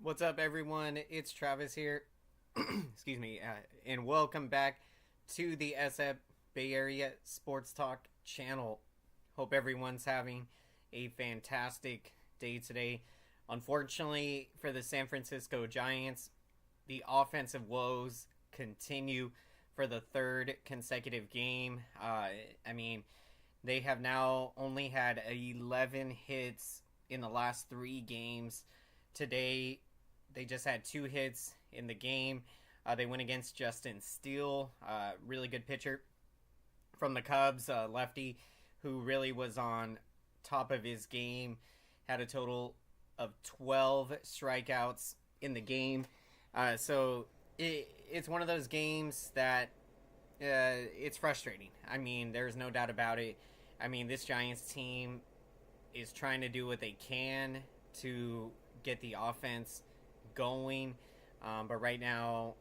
What's up, everyone? It's Travis here. Excuse me, and welcome back to the SF Bay Area SportsTalk channel. Hope everyone's having a fantastic day today. Unfortunately, for the San Francisco Giants, the offensive woes continue for the third consecutive game. They have now only had 11 hits in the last 3 games. Today, they just had 2 hits in the game. They went against Justin Steele, really good pitcher from the Cubs, lefty, who really was on top of his game. Had a total of 12 strikeouts in the game. It's one of those games that it's frustrating. I mean, there's no doubt about it. I mean, this Giants team is trying to do what they can to get the offense going. But right now,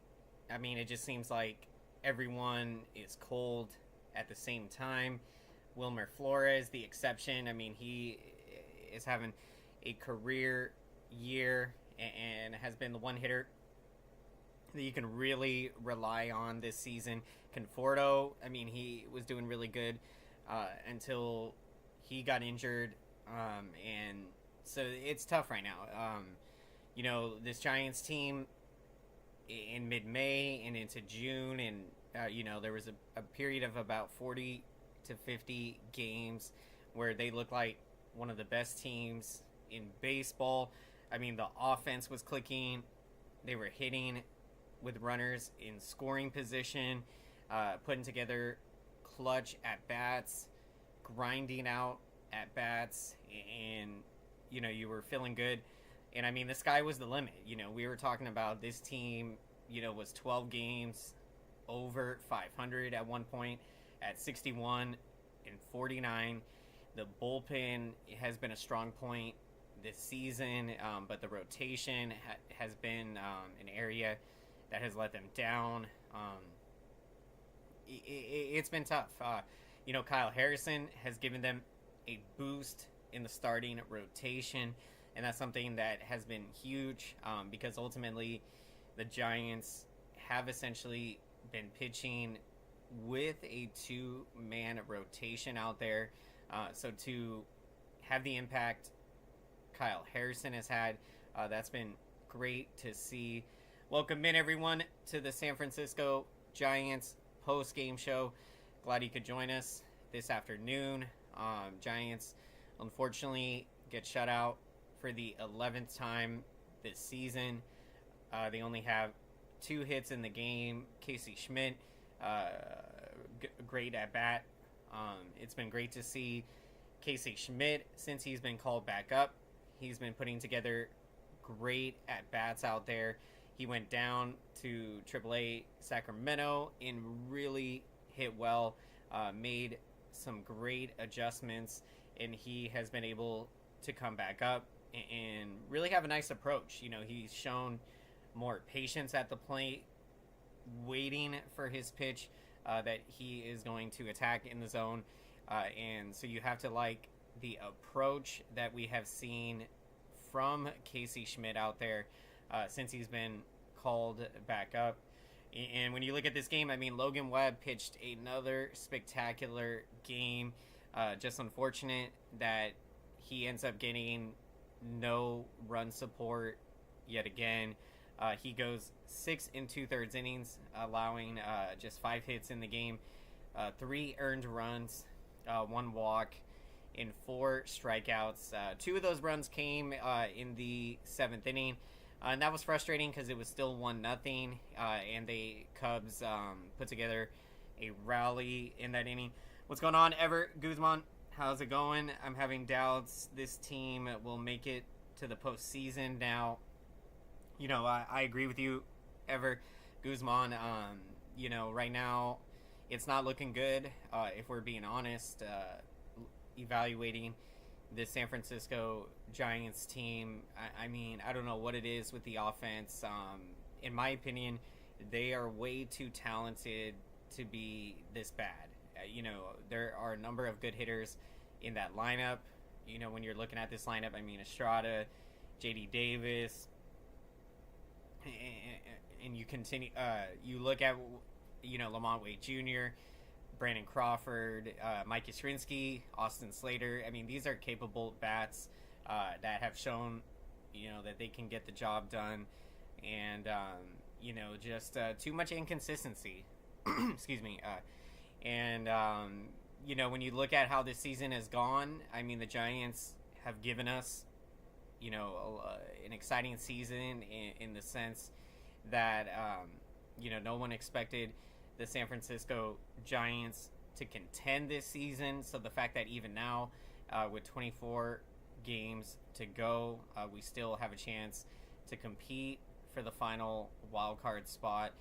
I mean, it just seems like everyone is cold at the same time. Wilmer Flores, the exception. I mean, he is having a career year and has been the one hitter that you can really rely on this season. Conforto, I mean, he was doing really good until he got injured. And so it's tough right now. This Giants team in mid-May and into June, and there was a period of about 40 to 50 games where they looked like one of the best teams in baseball. I mean, the offense was clicking. They were hitting with runners in scoring position, putting together clutch at-bats, grinding out at-bats, and, you were feeling good. And, I mean, the sky was the limit. We were talking about this team, was 12 games over 500 at one point at 61 and 49. The bullpen has been a strong point this season, but the rotation has been an area that has let them down. It's been tough. Kyle Harrison has given them a boost in the starting rotation, and that's something that has been huge because ultimately the Giants have essentially been pitching with a 2-man rotation out there. So to have the impact Kyle Harrison has had, that's been great to see. Welcome in, everyone, to the San Francisco Giants post-game show. Glad you could join us this afternoon. Giants, unfortunately, get shut out for the 11th time this season. They only have 2 hits in the game. Casey Schmidt, great at bat. It's been great to see Casey Schmidt since he's been called back up. He's been putting together great at bats out there. He went down to AAA Sacramento and really hit well, made some great adjustments, and he has been able to come back up and really have a nice approach. He's shown more patience at the plate, waiting for his pitch that he is going to attack in the zone. And so you have to like the approach that we have seen from Casey Schmidt out there since he's been called back up. And when you look at this game, I mean, Logan Webb pitched another spectacular game. Just unfortunate that he ends up getting no run support yet again. He goes 6 2/3 innings, allowing just 5 hits in the game, 3 earned runs, 1 walk, and 4 strikeouts. 2 of those runs came in the 7th inning. And that was frustrating because it was still 1-0, and the Cubs put together a rally in that inning. What's going on, Ever Guzman? How's it going? I'm having doubts this team will make it to the postseason. Now, I agree with you, Ever Guzman. Right now, it's not looking good, if we're being honest, evaluating the San Francisco Giants team. I mean, I don't know what it is with the offense. In my opinion, they are way too talented to be this bad. There are a number of good hitters in that lineup. When you're looking at this lineup, I mean, Estrada, J.D. Davis, and you continue, you look at, Lamont Wade Jr., Brandon Crawford, Mike Yastrzemski, Austin Slater. I mean, these are capable bats that have shown, that they can get the job done, and just too much inconsistency. Excuse me. And when you look at how this season has gone, I mean, the Giants have given us, an exciting season in the sense that, no one expected the San Francisco Giants to contend this season. So the fact that even now, with 24 games to go, we still have a chance to compete for the final wild card spot.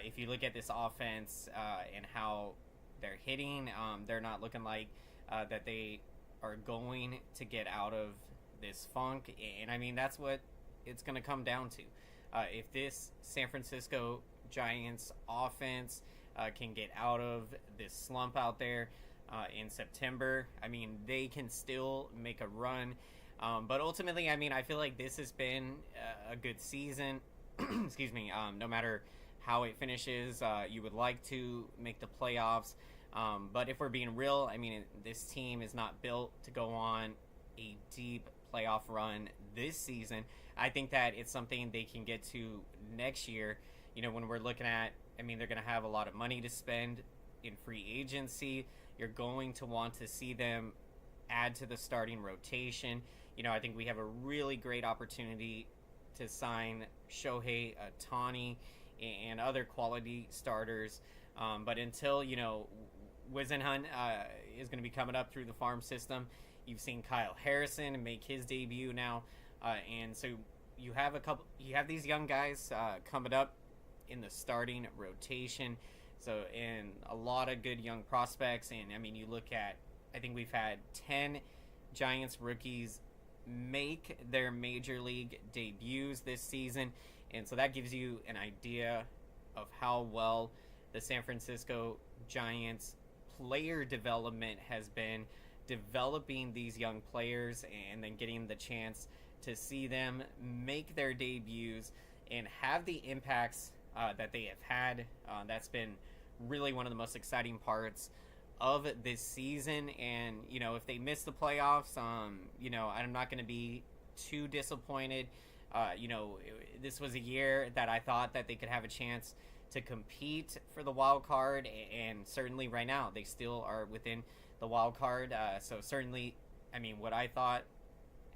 If you look at this offense and how they're hitting, they're not looking like that they are going to get out of this funk. And I mean, that's what it's going to come down to. If this San Francisco Giants offense can get out of this slump out there in September, I mean, they can still make a run. But ultimately, I mean, I feel like this has been a good season. Excuse me. No matter how it finishes, you would like to make the playoffs. But if we're being real, I mean, this team is not built to go on a deep playoff run this season. I think that it's something they can get to next year. When we're looking at, I mean, they're going to have a lot of money to spend in free agency. You're going to want to see them add to the starting rotation. I think we have a really great opportunity to sign Shohei Ohtani and other quality starters. But until, Wisenhunt is going to be coming up through the farm system. You've seen Kyle Harrison make his debut now. And so you have these young guys coming up in the starting rotation. So, and a lot of good young prospects. And I mean, you look at, I think we've had 10 Giants rookies make their major league debuts this season. And so that gives you an idea of how well the San Francisco Giants player development has been, developing these young players and then getting the chance to see them make their debuts and have the impacts that they have had. That's been really one of the most exciting parts of this season. And, if they miss the playoffs, I'm not going to be too disappointed. This was a year that I thought that they could have a chance to compete for the wild card, and certainly right now they still are within the wild card. So certainly, I mean, what I thought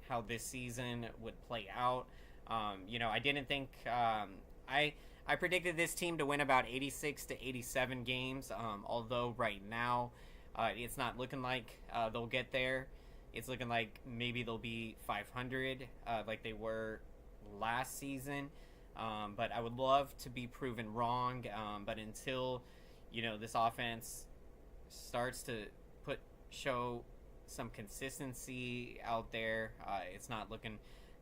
how this season would play out, I didn't think I predicted this team to win about 86 to 87 games, although right now it's not looking like they'll get there. It's looking like maybe they'll be 500 like they were last season. But I would love to be proven wrong. But until, this offense starts to show some consistency out there, it's not looking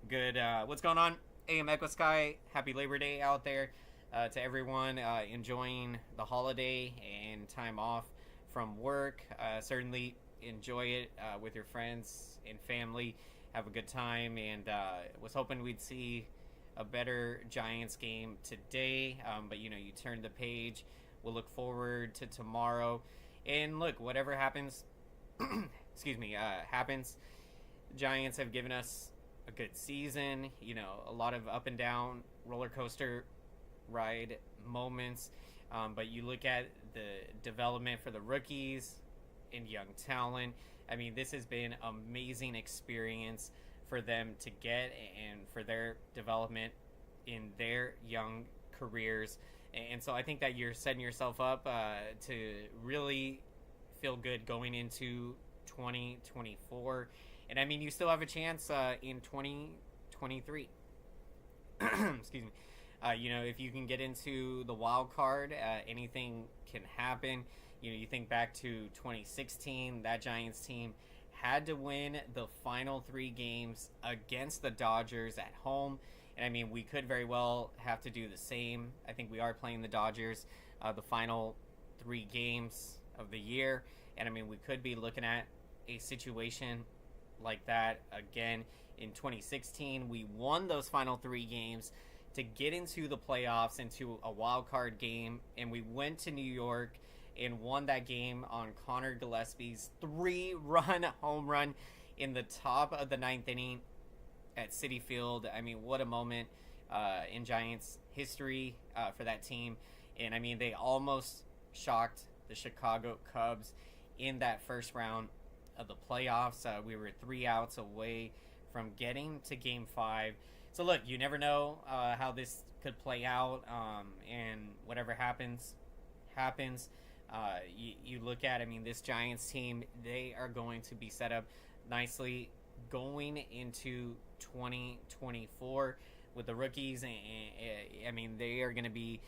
good. What's going on? AM Echo Sky, happy Labor Day out there to everyone enjoying the holiday and time off from work. Certainly enjoy it with your friends and family. Have a good time, and was hoping we'd see a better Giants game today, but you turn the page. We'll look forward to tomorrow, and look, whatever happens excuse me, happens. Giants have given us a good season, a lot of up and down roller coaster ride moments, but you look at the development for the rookies and young talent. I mean, this has been amazing experience for them to get and for their development in their young careers. And so I think that you're setting yourself up to really feel good going into 2024. And I mean, you still have a chance in 2023. Excuse me. If you can get into the wild card, anything can happen. You think back to 2016, that Giants team had to win the final 3 games against the Dodgers at home. And I mean, we could very well have to do the same. I think we are playing the Dodgers the final 3 games of the year. And I mean, we could be looking at a situation like that again in 2016. We won those final 3 games. to get into the playoffs, into a wild card game, and we went to New York and won that game on Connor Gillespie's 3-run home run in the top of the ninth inning at Citi Field. I mean, what a moment in Giants history for that team. And I mean, they almost shocked the Chicago Cubs in that first round of the playoffs. We were 3 outs away from getting to Game 5. So look, you never know how this could play out, and whatever happens. You look at, I mean, this Giants team, they are going to be set up nicely going into 2024 with the rookies. And I mean, they are going to be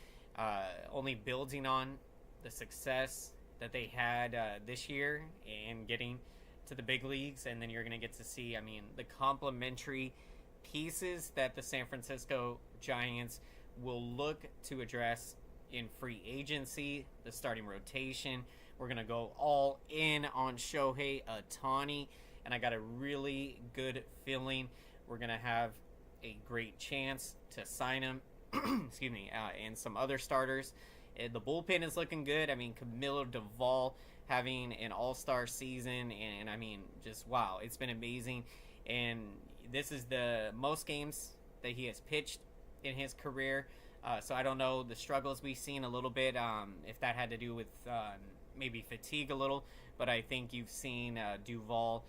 only building on the success that they had this year and getting to the big leagues. And then you're going to get to see, I mean, the complementary pieces that the San Francisco Giants will look to address in free agency, the starting rotation. We're going to go all in on Shohei Ohtani, and I got a really good feeling we're going to have a great chance to sign him. Excuse me, and some other starters. The bullpen is looking good. I mean, Camilo Duvall having an all-star season, and I mean, just wow, it's been amazing. And this is the most games that he has pitched in his career. So I don't know the struggles we've seen a little bit, if that had to do with maybe fatigue a little. But I think you've seen Duvall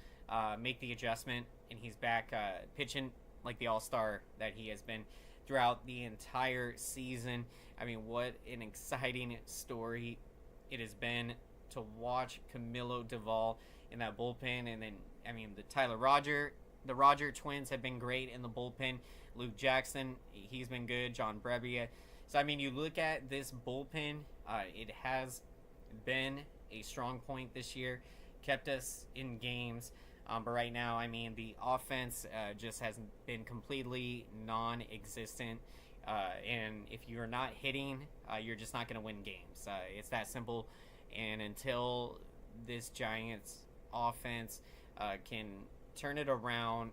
make the adjustment, and he's back pitching like the all-star that he has been throughout the entire season. I mean, what an exciting story it has been to watch Camilo Duvall in that bullpen. And then, I mean, the Roger twins have been great in the bullpen. Luke Jackson, he's been good. John Brebbia. So, I mean, you look at this bullpen, it has been a strong point this year, kept us in games. But right now, I mean, the offense just has been completely non-existent. And if you're not hitting, you're just not going to win games. It's that simple. And until this Giants offense can turn it around,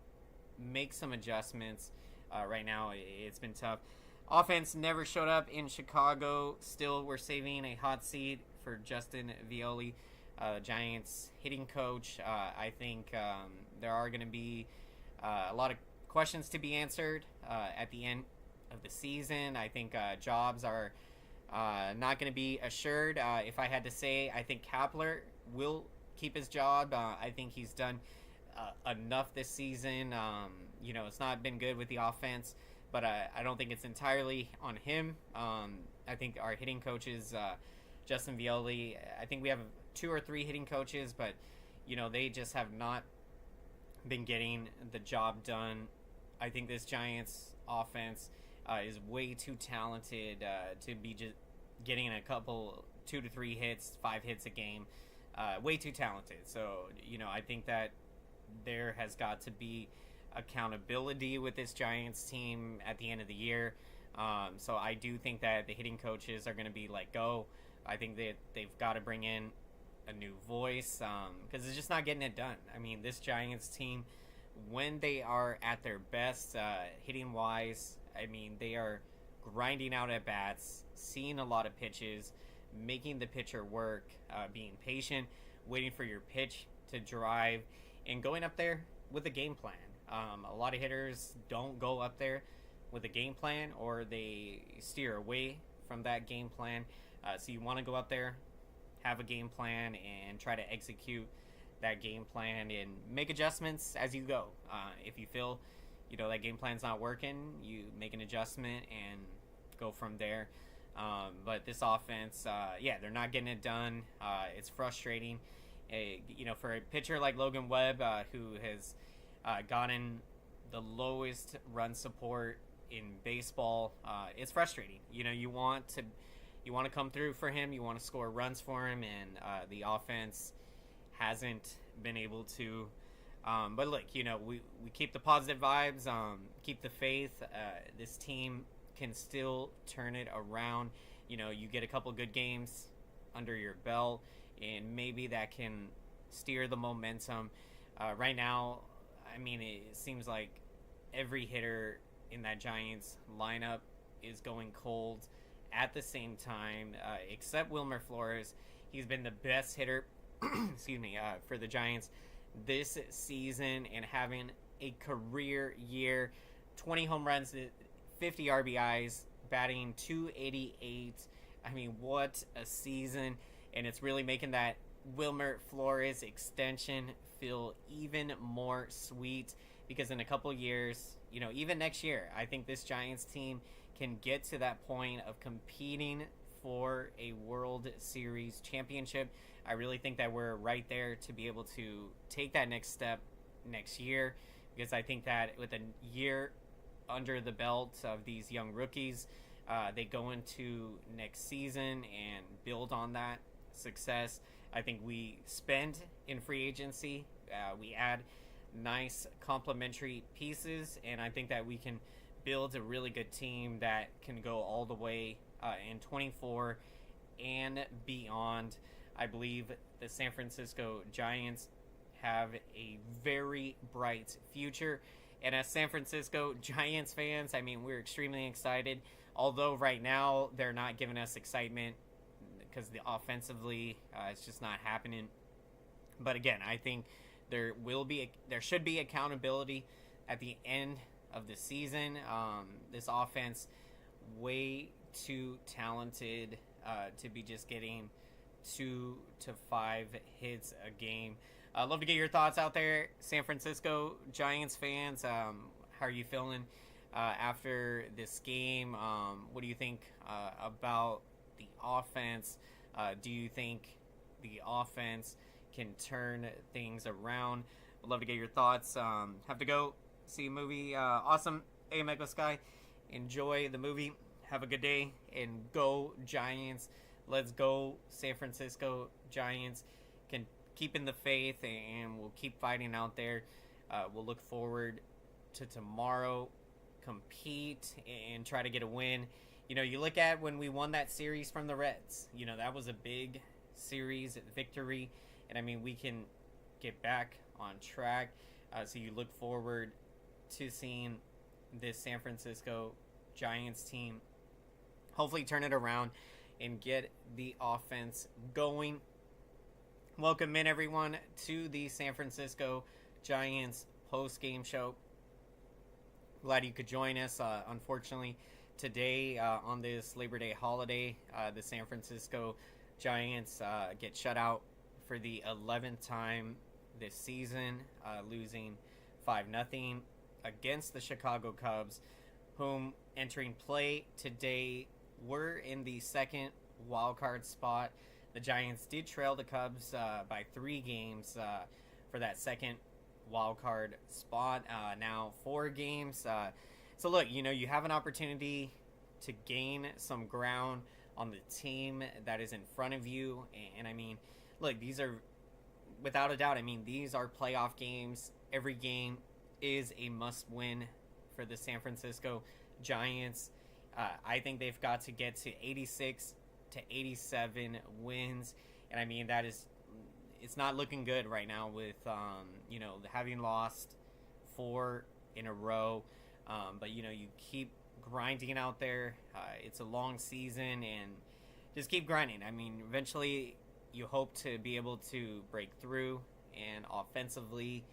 make some adjustments, right now it's been tough. Offense never showed up in Chicago. Still, we're saving a hot seat for Justin Violi, Giants hitting coach. I think there are going to be a lot of questions to be answered at the end of the season. I think jobs are not going to be assured. If I had to say, I think Kapler will keep his job. I think he's done enough this season. It's not been good with the offense, but I don't think it's entirely on him. I think our hitting coaches, Justin Violi, I think we have 2 or 3 hitting coaches, but they just have not been getting the job done. I think this Giants offense is way too talented to be just getting a couple 2 to 3 hits, 5 hits a game. Way too talented. So I think that there has got to be accountability with this Giants team at the end of the year. So I do think that the hitting coaches are going to be let go. I think that they've got to bring in a new voice because it's just not getting it done. I mean, this Giants team, when they are at their best hitting wise, I mean, they are grinding out at bats, seeing a lot of pitches, making the pitcher work, being patient, waiting for your pitch to drive, and going up there with a game plan. A lot of hitters don't go up there with a game plan, or they steer away from that game plan. So you want to go up there, have a game plan, and try to execute that game plan and make adjustments as you go. If you feel that game plan's not working, you make an adjustment and go from there. But this offense, they're not getting it done. It's frustrating. For a pitcher like Logan Webb, who has gotten the lowest run support in baseball, it's frustrating. You want to come through for him. You want to score runs for him, and the offense hasn't been able to. But look, we keep the positive vibes, keep the faith. This team can still turn it around. You get a couple good games under your belt, and maybe that can steer the momentum. Right now, I mean, it seems like every hitter in that Giants lineup is going cold at the same time, except Wilmer Flores. He's been the best hitter excuse me, for the Giants this season and having a career year. 20 home runs, 50 RBIs, batting .288. I mean, what a season. And it's really making that Wilmer Flores extension feel even more sweet, because in a couple years, even next year, I think this Giants team can get to that point of competing for a World Series championship. I really think that we're right there to be able to take that next step next year, because I think that with a year under the belt of these young rookies, they go into next season and build on that success. I think we spend in free agency. We add nice complementary pieces, and I think that we can build a really good team that can go all the way in 24 and beyond. I believe the San Francisco Giants have a very bright future. And as San Francisco Giants fans, I mean, we're extremely excited. Although right now they're not giving us excitement because offensively it's just not happening. But again, I think there should be accountability at the end of the season. This offense, way too talented to be just getting 2 to 5 hits a game. I'd love to get your thoughts out there, San Francisco Giants fans. How are you feeling after this game? What do you think about the offense? Do you think the offense can turn things around? I'd love to get your thoughts. Have to go see a movie. Awesome. Hey, Michael Sky. Enjoy the movie. Have a good day. And go Giants. Let's go San Francisco Giants. Can keep in the faith, and we'll keep fighting out there. We'll look forward to tomorrow. Compete and try to get a win. You look at when we won that series from the Reds. That was a big series victory. And, I mean, we can get back on track. So you look forward to seeing this San Francisco Giants team hopefully turn it around and get the offense going. Welcome in, everyone, to the San Francisco Giants post-game show. Glad you could join us. Unfortunately, today on this Labor Day holiday, the San Francisco Giants get shut out for the 11th time this season, losing 5-0 against the Chicago Cubs, whom entering play today were in the second wild card spot. The Giants did trail the Cubs by 3 games for that second wild card spot. Now 4 games. So look, you have an opportunity to gain some ground on the team that is in front of you. And I mean, look, these are, without a doubt, these are playoff games. Every game is a must-win for the San Francisco Giants. I think they've got to get to 86 to 87 wins. And I mean, it's not looking good right now with, having lost 4 in a row. But, you keep grinding out there. It's a long season, and just keep grinding. I mean, eventually you hope to be able to break through and offensively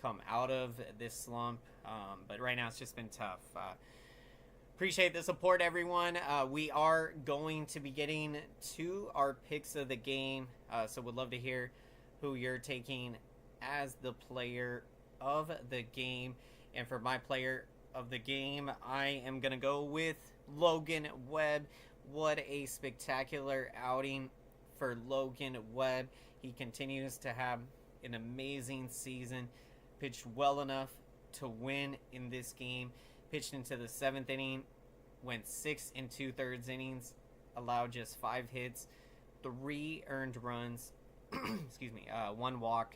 come out of this slump. But right now it's just been tough. Appreciate the support, everyone. We are going to be getting to our picks of the game. So would love to hear who you're taking as the player of the game. And for my player of the game, I am going to go with Logan Webb. What a spectacular outing for Logan Webb. He continues to have an amazing season. Pitched well enough to win in this game. Pitched into the 7th inning. Went 6 2/3 innings. Allowed just 5 hits. 3 earned runs. 1 walk.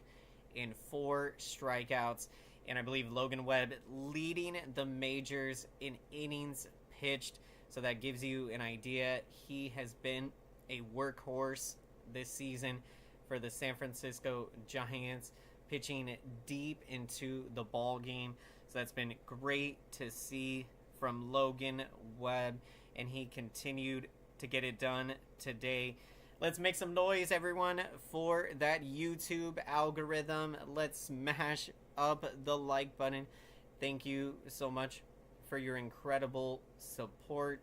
And 4 strikeouts. And I believe Logan Webb leading the majors in innings pitched. So that gives you an idea. He has been a workhorse this season for the San Francisco Giants, pitching deep into the ball game. So that's been great to see from Logan Webb, and he continued to get it done today. Let's make some noise, everyone, for that YouTube algorithm. Let's smash up the like button. Thank you so much for your incredible support.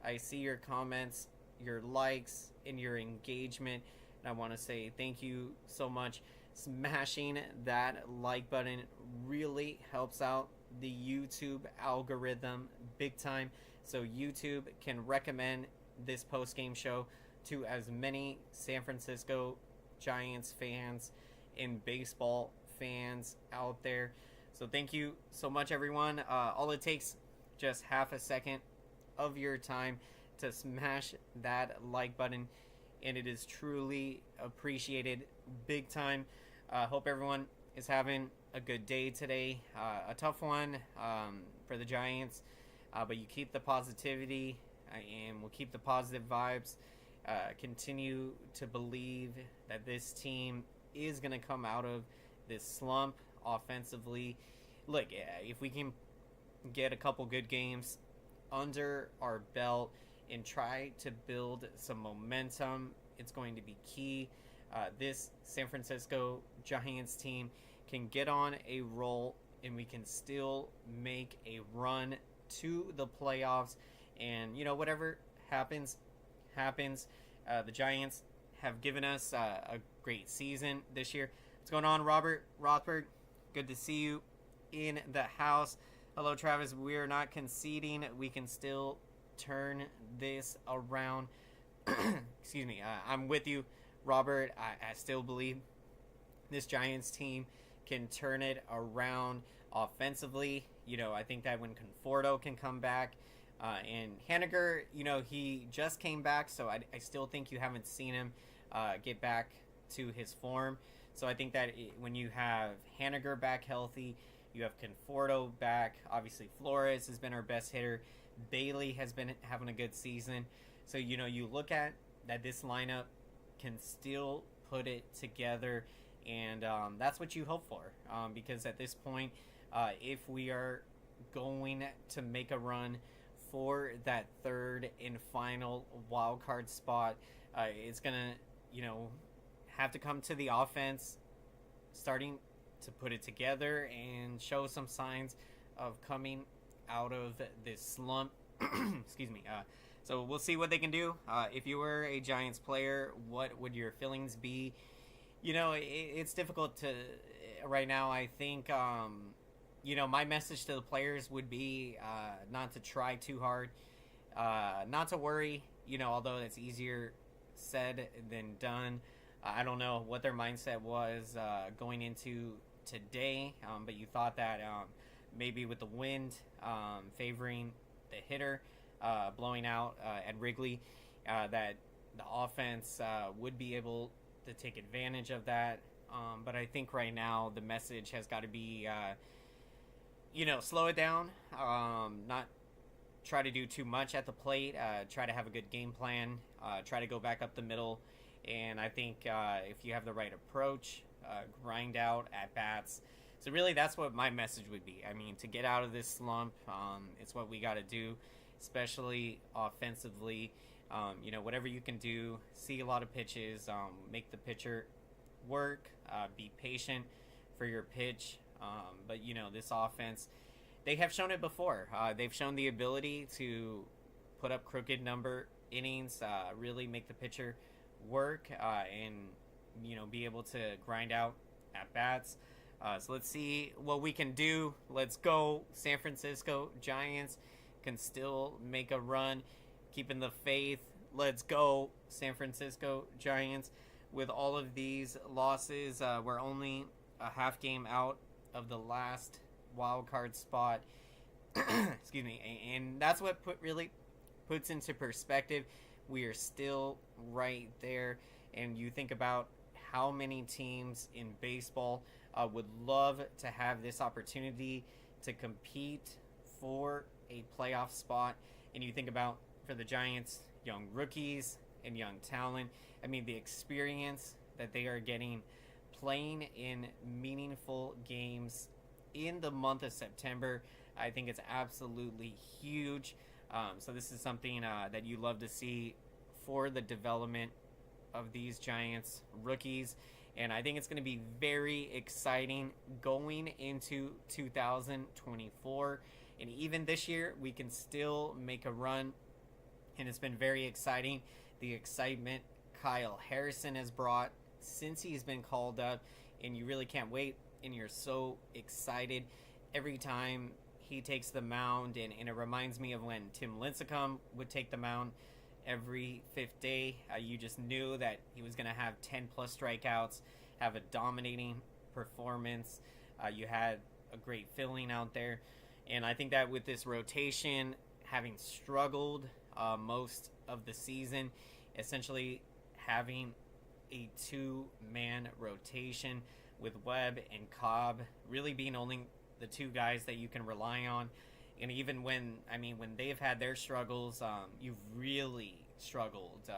I see your comments, your likes, and your engagement. And I want to say thank you so much. Smashing that like button really helps out the YouTube algorithm big time, so YouTube can recommend this post-game show to as many San Francisco Giants fans and baseball fans out there. So thank you so much, everyone. All it takes, just half a second of your time to smash that like button, and it is truly appreciated big time. Hope everyone is having a good day today. A tough one for the Giants, but you keep the positivity, and we'll keep the positive vibes. Continue to believe that this team is going to come out of this slump offensively. Look, if we can get a couple good games under our belt and try to build some momentum, it's going to be key. This San Francisco Giants team can get on a roll, and we can still make a run to the playoffs. And, whatever happens. The Giants have given us a great season this year. What's going on, Robert Rothberg? Good to see you in the house. Hello, Travis. We're not conceding. We can still turn this around. Excuse me. I'm with you, Robert. I still believe this Giants team can turn it around offensively. I think that when Conforto can come back, and Haniger, he just came back, so I still think you haven't seen him get back to his form. So I think that when you have Haniger back healthy, you have Conforto back. Obviously, Flores has been our best hitter. Bailey has been having a good season. So, you look at that this lineup can still put it together, and that's what you hope for, because at this point, if we are going to make a run for that third and final wild card spot, it's gonna have to come to the offense starting to put it together and show some signs of coming out of this slump. Excuse me. So we'll see what they can do. If you were a Giants player, what would your feelings be? It's difficult to right now. I think my message to the players would be not to try too hard, not to worry, although it's easier said than done. I don't know what their mindset was going into today, but you thought that maybe with the wind favoring the hitter, blowing out at Wrigley, that the offense would be able to take advantage of that. But I think right now the message has got to be slow it down, not try to do too much at the plate, try to have a good game plan, try to go back up the middle, and I think if you have the right approach, grind out at bats. So really that's what my message would be. I mean, to get out of this slump, it's what we got to do, especially offensively. Whatever you can do, see a lot of pitches, make the pitcher work, be patient for your pitch. But this offense, they have shown it before. They've shown the ability to put up crooked number innings, really make the pitcher work, and be able to grind out at bats. So let's see what we can do. Let's go. San Francisco Giants can still make a run, keeping the faith. Let's go, San Francisco Giants. With all of these losses, we're only a half game out of the last wild card spot. Excuse me. And that's what really puts into perspective. We are still right there. And you think about how many teams in baseball would love to have this opportunity to compete for a playoff spot. And you think about, for the Giants, young rookies and young talent. I mean, the experience that they are getting playing in meaningful games in the month of September. I think it's absolutely huge. So this is something that you love to see for the development of these Giants rookies. And I think it's going to be very exciting going into 2024. And even this year, we can still make a run. And it's been very exciting. The excitement Kyle Harrison has brought since he's been called up. And you really can't wait. And you're so excited every time he takes the mound. And it reminds me of when Tim Lincecum would take the mound every fifth day. You just knew that he was going to have 10 plus strikeouts, have a dominating performance. You had a great feeling out there. And I think that with this rotation, having struggled most of the season, essentially having a two-man rotation with Webb and Cobb really being only the two guys that you can rely on. And even when they've had their struggles, you've really struggled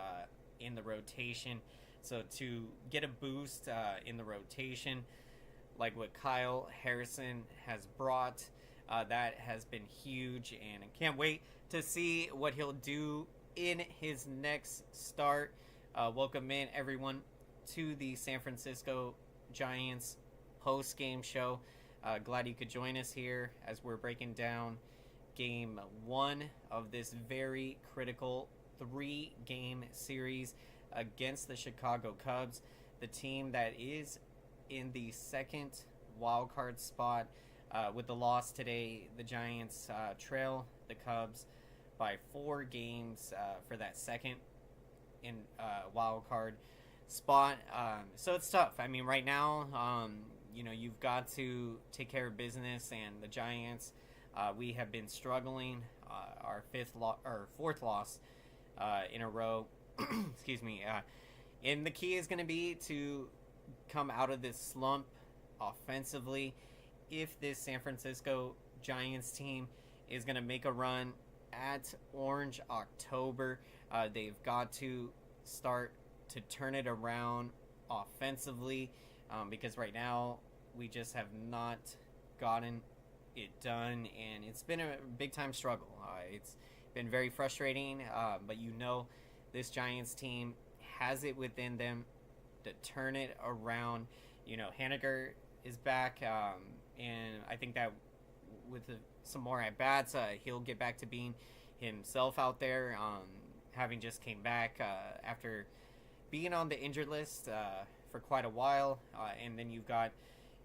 in the rotation. So to get a boost in the rotation, like what Kyle Harrison has brought, that has been huge. And I can't wait to see what he'll do in his next start. Welcome in, everyone, to the San Francisco Giants post-game show. Glad you could join us here as we're breaking down Game 1 of this very critical 3-game series against the Chicago Cubs, the team that is in the second wild card spot. With the loss today, the Giants trail the Cubs by 4 games for that second in wild card spot. So it's tough. I mean, right now, you've got to take care of business, and the Giants, we have been struggling. Our fourth loss in a row. Excuse me. And the key is going to be to come out of this slump offensively. If this San Francisco Giants team is going to make a run at Orange October, they've got to start to turn it around offensively, because right now we just have not gotten it done, and it's been a big time struggle. It's been very frustrating, but this Giants team has it within them to turn it around. Haniger is back, and I think that with some more at bats, he'll get back to being himself out there. Having just came back after being on the injured list for quite a while, and then you've got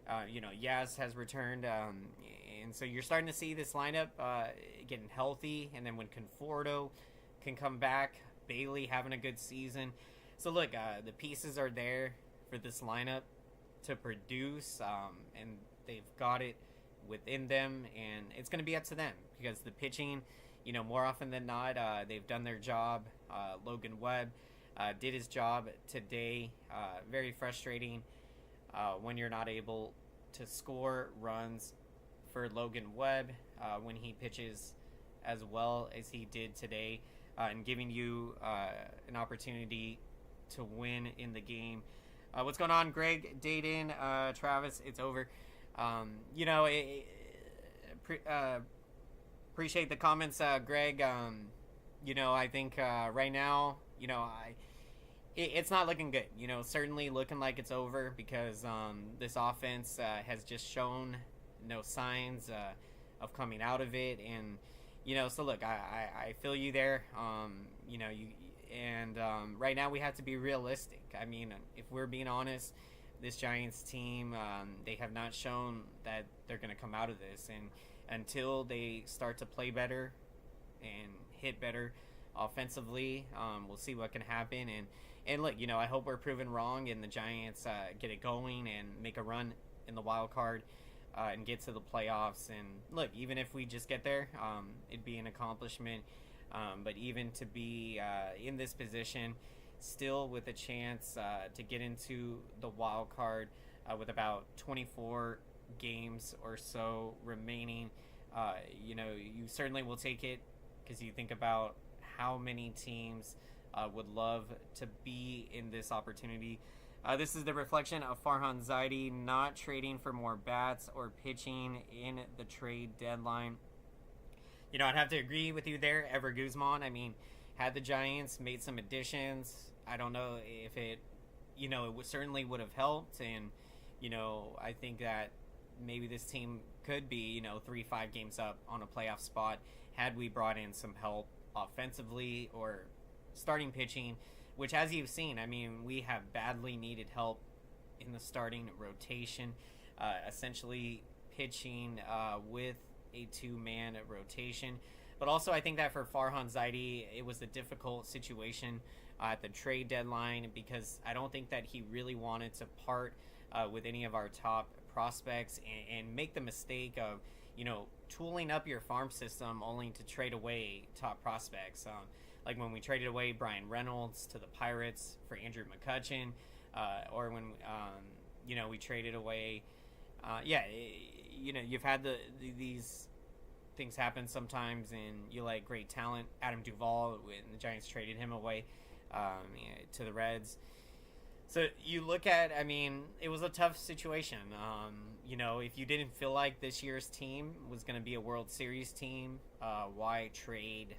Yaz has returned, and so you're starting to see this lineup getting healthy. And then when Conforto can come back, Bailey having a good season. So look, the pieces are there for this lineup to produce, and they've got it within them, and it's going to be up to them because the pitching, more often than not, they've done their job. Logan Webb did his job today. Very frustrating when you're not able to score runs for Logan Webb when he pitches as well as he did today, and giving you an opportunity to win in the game. What's going on, Greg, Dayton, Travis? It's over. Appreciate the comments, Greg. I think right now, it's not looking good. Certainly looking like it's over because this offense has just shown no signs of coming out of it. And, so look, I feel you there. Right now we have to be realistic. I mean, if we're being honest, this Giants team, they have not shown that they're going to come out of this. And until they start to play better and hit better offensively, we'll see what can happen. And look, I hope we're proven wrong and the Giants get it going and make a run in the wild card and get to the playoffs. And look, even if we just get there, it'd be an accomplishment. But even to be in this position, still with a chance to get into the wild card with about 24 games or so remaining, you certainly will take it because you think about how many teams would love to be in this opportunity. This is the reflection of Farhan Zaidi not trading for more bats or pitching in the trade deadline. I'd have to agree with you there. Ever Guzman, I mean, had the Giants made some additions, I don't know if it, certainly would have helped. And, I think that maybe this team could be, 3-5 games up on a playoff spot had we brought in some help offensively or starting pitching, which, as you've seen, I mean, we have badly needed help in the starting rotation, essentially pitching with a two-man rotation. But also, I think that for Farhan Zaidi, it was a difficult situation at the trade deadline, because I don't think that he really wanted to part with any of our top prospects and make the mistake of, tooling up your farm system only to trade away top prospects. Like when we traded away Brian Reynolds to the Pirates for Andrew McCutchen, or when, we traded away, you've had these things happen sometimes, and you like great talent. Adam Duvall, when the Giants traded him away to the Reds. So you look at, I mean, it was a tough situation. If you didn't feel like this year's team was going to be a World Series team, why trade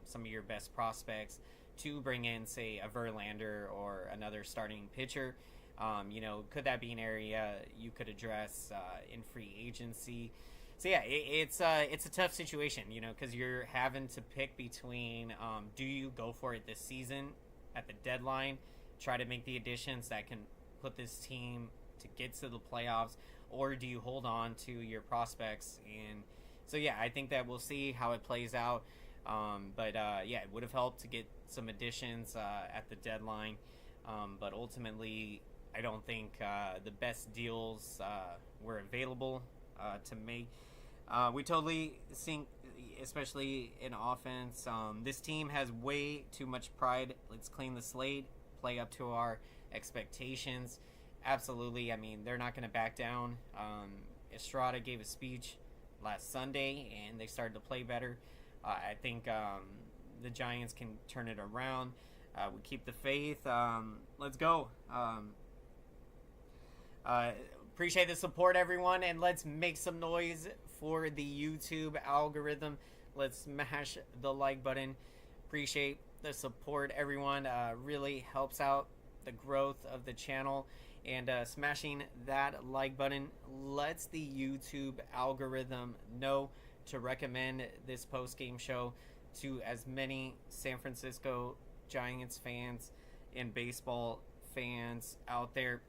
some of your best prospects to bring in, say, a Verlander or another starting pitcher? Could that be an area you could address in free agency? So yeah, it's a tough situation, because you're having to pick between, do you go for it this season at the deadline, try to make the additions that can put this team to get to the playoffs, or do you hold on to your prospects? And so yeah, I think that we'll see how it plays out. But it would have helped to get some additions at the deadline. But ultimately, I don't think the best deals were available to make. We totally think, especially in offense, this team has way too much pride. Let's clean the slate, play up to our expectations. Absolutely. I mean, they're not going to back down. Estrada gave a speech last Sunday, and they started to play better. I think the Giants can turn it around. We keep the faith. Let's go. Appreciate the support, everyone, and let's make some noise for the YouTube algorithm. Let's smash the like button. Appreciate the support, everyone. Really helps out the growth of the channel, and smashing that like button lets the YouTube algorithm know to recommend this post-game show to as many San Francisco Giants fans and baseball fans out there.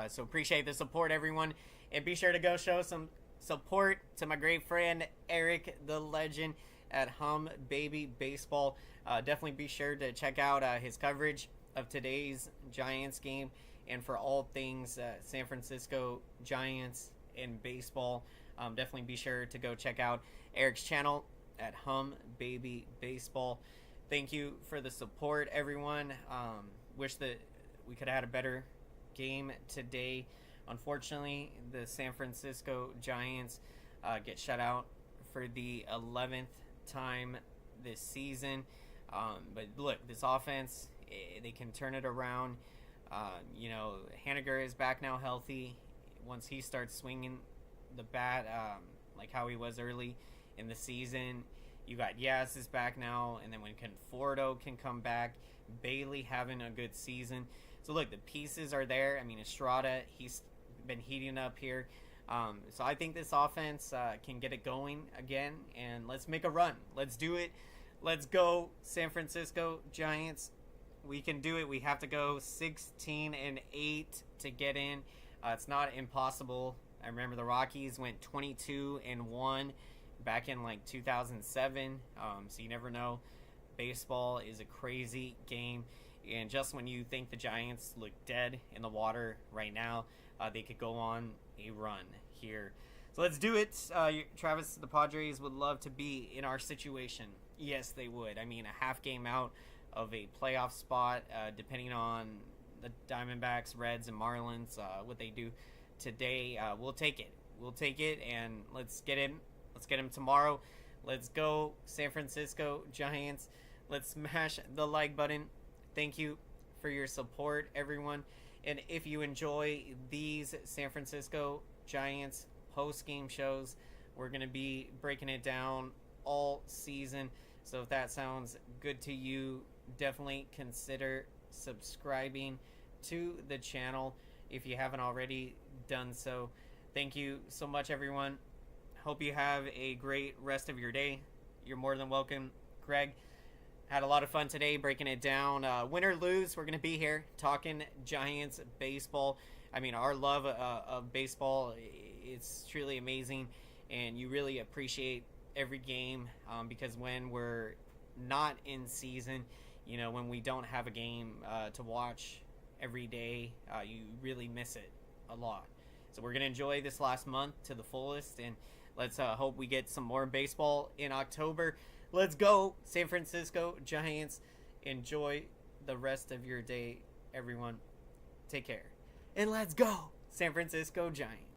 So appreciate the support, everyone, and be sure to go show some support to my great friend Eric the Legend at Hum Baby Baseball. Definitely be sure to check out his coverage of today's Giants game, and for all things San Francisco Giants and baseball, definitely be sure to go check out Eric's channel at Hum Baby Baseball. Thank you for the support, everyone. Wish that we could have had a better game today. Unfortunately, the San Francisco Giants get shut out for the 11th time this season. But look, this offense, they can turn it around. Haniger is back now healthy. Once he starts swinging the bat like how he was early in the season, you got Yaz is back now, and then when Conforto can come back, Bailey having a good season. So look, the pieces are there. I mean, Estrada, he's been heating up here. So I think this offense can get it going again, and let's make a run. Let's do it. Let's go, San Francisco Giants. We can do it. We have to go 16-8 to get in. It's not impossible. I remember the Rockies went 22-1 back in like 2007. So you never know. Baseball is a crazy game. And just when you think the Giants look dead in the water right now, they could go on a run here. So let's do it. Travis, the Padres would love to be in our situation. Yes, they would. I mean, a half game out of a playoff spot, depending on the Diamondbacks, Reds, and Marlins, what they do today. We'll take it. We'll take it, and let's get him. Let's get him tomorrow. Let's go, San Francisco Giants. Let's smash the like button. Thank you for your support, everyone. And if you enjoy these San Francisco Giants post-game shows, We're going to be breaking it down all season. So if that sounds good to you, definitely consider subscribing to the channel if you haven't already done so. Thank you so much, everyone. Hope you have a great rest of your day. You're more than welcome. Greg, had a lot of fun today breaking it down. Win or lose, we're going to be here talking Giants baseball. I mean, our love of baseball, it's truly amazing, and you really appreciate every game because when we're not in season, you know, when we don't have a game to watch every day, you really miss it a lot. So we're going to enjoy this last month to the fullest, and let's hope we get some more baseball in October. Let's go, San Francisco Giants. Enjoy the rest of your day, everyone. Take care. And let's go, San Francisco Giants.